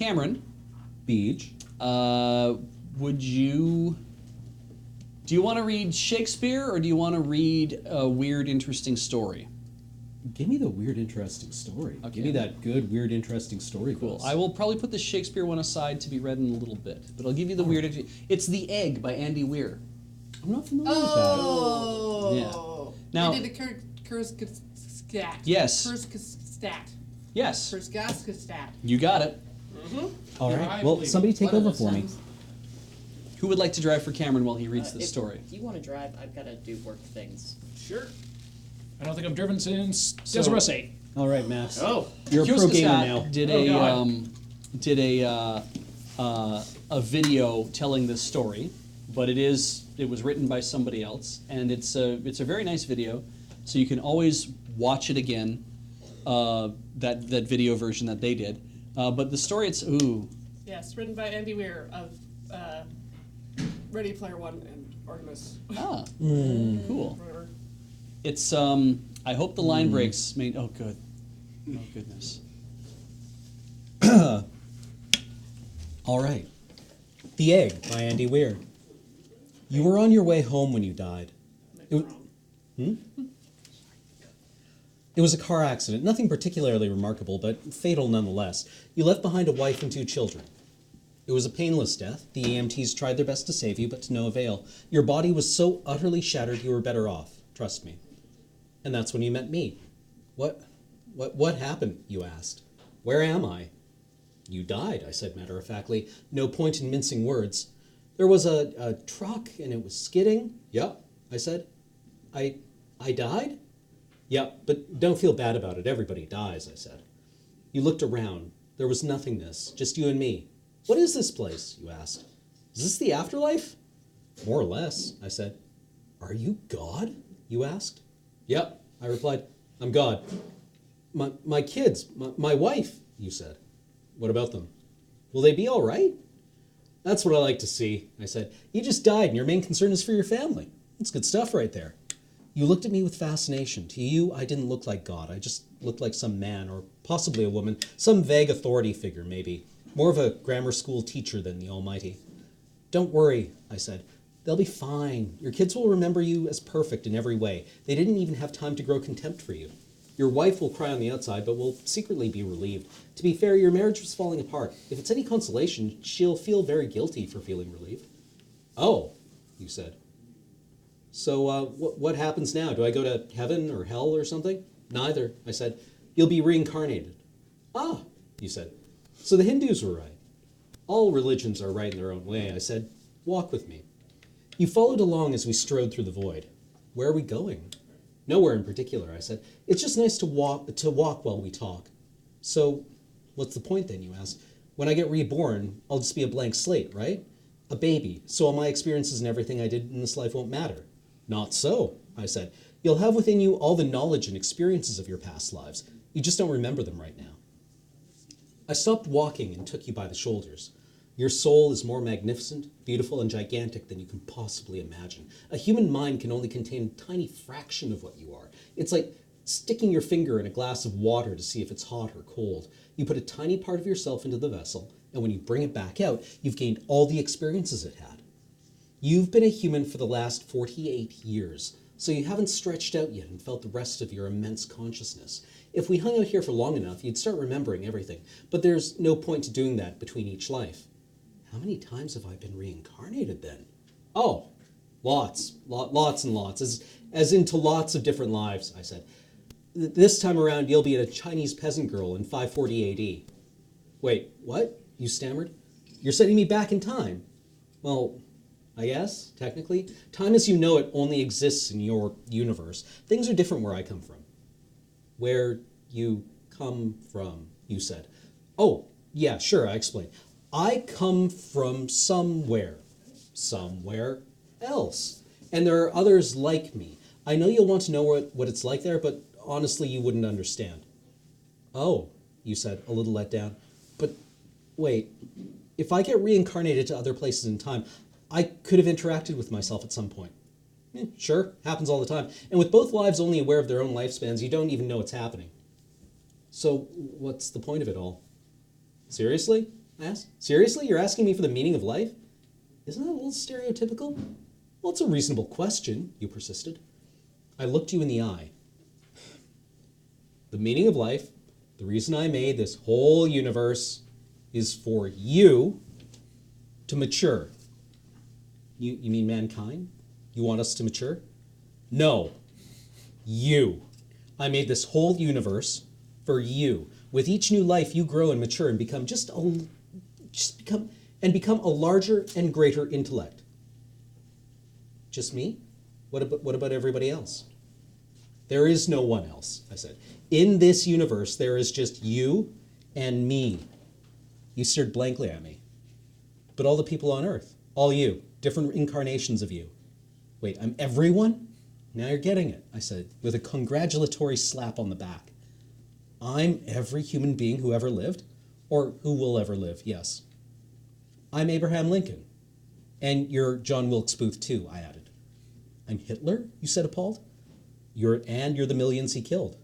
Cameron, Beej. would you... Do you want to read Shakespeare, or do you want to read a weird, interesting story? Give me the weird, interesting story. Okay. Give me that good, weird, interesting story. Cool. Buzz. I will probably put the Shakespeare one aside to be read in a little bit, but I'll give you the weird... It's The Egg by Andy Weir. I'm not familiar Oh! Yeah. Now- They did the Kurzgesagt. Yes. Kurzgesagt. Yes, Kurzgesagt. you got it. with that. All Yeah, right. I Well, believe somebody it. take What are over the for me. sounds? Who would like to drive for Cameron while he reads the story? If you want to drive, I've got to do work things. Sure. I don't think I've driven since So- Desiree 8. All right, Max. Oh, You're a pro Kiosk gamer Stat now. Did Oh, a God. a video telling this story, but it was written by somebody else, and it's a very nice video, so you can always watch it again. That video version that they did, but the story Yes, written by Andy Weir of Ready Player One and Artemis. cool. Whatever. It's I hope the line breaks. Oh good, oh goodness. All right. The Egg by Andy Weir. You were on your way home when you died. It was a car accident, nothing particularly remarkable, but fatal nonetheless. You left behind a wife and 2 children. It was a painless death. The EMTs tried their best to save you, but to no avail. Your body was so utterly shattered you were better off. Trust me. And that's when you met me. What happened, you asked. Where am I? You died, I said matter-of-factly. No point in mincing words. There was a truck, and it was skidding. Yep, I said. I died? Yep, but don't feel bad about it. Everybody dies, I said. You looked around. There was nothingness, just you and me. What is this place, you asked. Is this the afterlife? More or less, I said. Are you God? You asked. Yep, I replied. I'm God. My kids, my wife, you said. What about them? Will they be all right? That's what I like to see, I said. You just died and your main concern is for your family. That's good stuff right there. You looked at me with fascination. To you, I didn't look like God. I just looked like some man, or possibly a woman, some vague authority figure, maybe. More of a grammar school teacher than the Almighty. Don't worry, I said. They'll be fine. Your kids will remember you as perfect in every way. They didn't even have time to grow contempt for you. Your wife will cry on the outside, but will secretly be relieved. To be fair, your marriage was falling apart. If it's any consolation, she'll feel very guilty for feeling relieved. Oh, you said. So what happens now? Do I go to heaven or hell or something? Neither, I said. You'll be reincarnated. Ah, you said. So the Hindus were right. All religions are right in their own way, I said. Walk with me. You followed along as we strode through the void. Where are we going? Nowhere in particular, I said. It's just nice to walk while we talk. So what's the point then, you asked? When I get reborn, I'll just be a blank slate, right? A baby, so all my experiences and everything I did in this life won't matter. Not so, I said. You'll have within you all the knowledge and experiences of your past lives. You just don't remember them right now. I stopped walking and took you by the shoulders. Your soul is more magnificent, beautiful, and gigantic than you can possibly imagine. A human mind can only contain a tiny fraction of what you are. It's like sticking your finger in a glass of water to see if it's hot or cold. You put a tiny part of yourself into the vessel, and when you bring it back out, you've gained all the experiences it had. You've been a human for the last 48 years, so you haven't stretched out yet and felt the rest of your immense consciousness. If we hung out here for long enough, you'd start remembering everything, but there's no point to doing that between each life. How many times have I been reincarnated then? Oh, lots and lots, as into lots of different lives, I said. This time around, you'll be a Chinese peasant girl in 540 AD. Wait, what? You stammered. You're sending me back in time? Well, I guess, technically. Time as you know it only exists in your universe. Things are different where I come from. Where you come from, you said. Oh, yeah, sure, I explained. I come from somewhere else. And there are others like me. I know you'll want to know what it's like there, but honestly, you wouldn't understand. Oh, you said, a little let down. But wait, if I get reincarnated to other places in time, I could have interacted with myself at some point. Sure, happens all the time. And with both lives only aware of their own lifespans, you don't even know it's happening. So what's the point of it all? Seriously? I asked. Seriously? You're asking me for the meaning of life? Isn't that a little stereotypical? Well, it's a reasonable question, you persisted. I looked you in the eye. The meaning of life, the reason I made this whole universe, is for you to mature. You mean mankind? You want us to mature? No. You. I made this whole universe for you. With each new life, you grow and mature and become become a larger and greater intellect. Just me? What about everybody else? There is no one else, I said. In this universe, there is just you and me. You stared blankly at me. But all the people on Earth, all you, different incarnations of you. Wait, I'm everyone? Now you're getting it, I said, with a congratulatory slap on the back. I'm every human being who ever lived, or who will ever live, yes. I'm Abraham Lincoln. And you're John Wilkes Booth too, I added. I'm Hitler, you said, appalled. You're the millions he killed.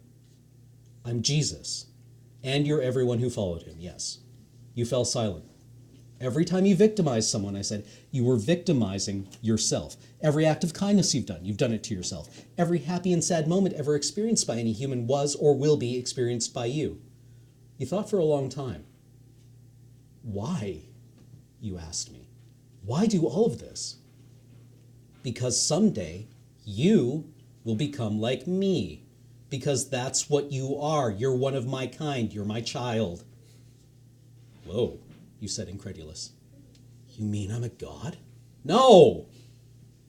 I'm Jesus. And you're everyone who followed him, yes. You fell silent. Every time you victimized someone, I said, you were victimizing yourself. Every act of kindness you've done it to yourself. Every happy and sad moment ever experienced by any human was or will be experienced by you. You thought for a long time. Why? You asked me. Why do all of this? Because someday you will become like me. Because that's what you are. You're one of my kind. You're my child. Whoa, you said, incredulous. You mean I'm a god? No,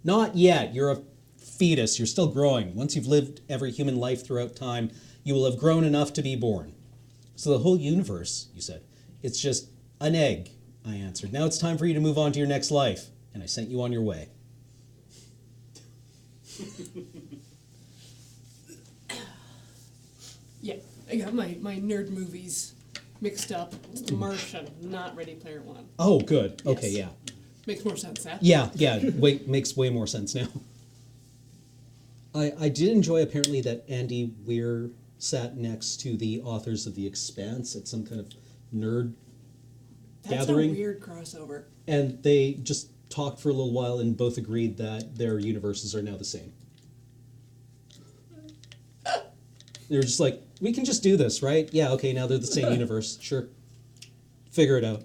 not yet. You're a fetus. You're still growing. Once you've lived every human life throughout time, you will have grown enough to be born. So the whole universe, you said, it's just an egg, I answered. Now it's time for you to move on to your next life. And I sent you on your way. Yeah, I got my nerd movies mixed up. It's Martian, not Ready Player One. Oh, good. Okay, Yes. yeah. Makes more sense now. Yeah, makes way more sense now. I did enjoy, apparently, that Andy Weir sat next to the authors of The Expanse at some kind of nerd gathering. That's a weird crossover. And they just talked for a little while and both agreed that their universes are now the same. They were just like, we can just do this, right? Yeah, okay, now they're the same universe. Sure. Figure it out.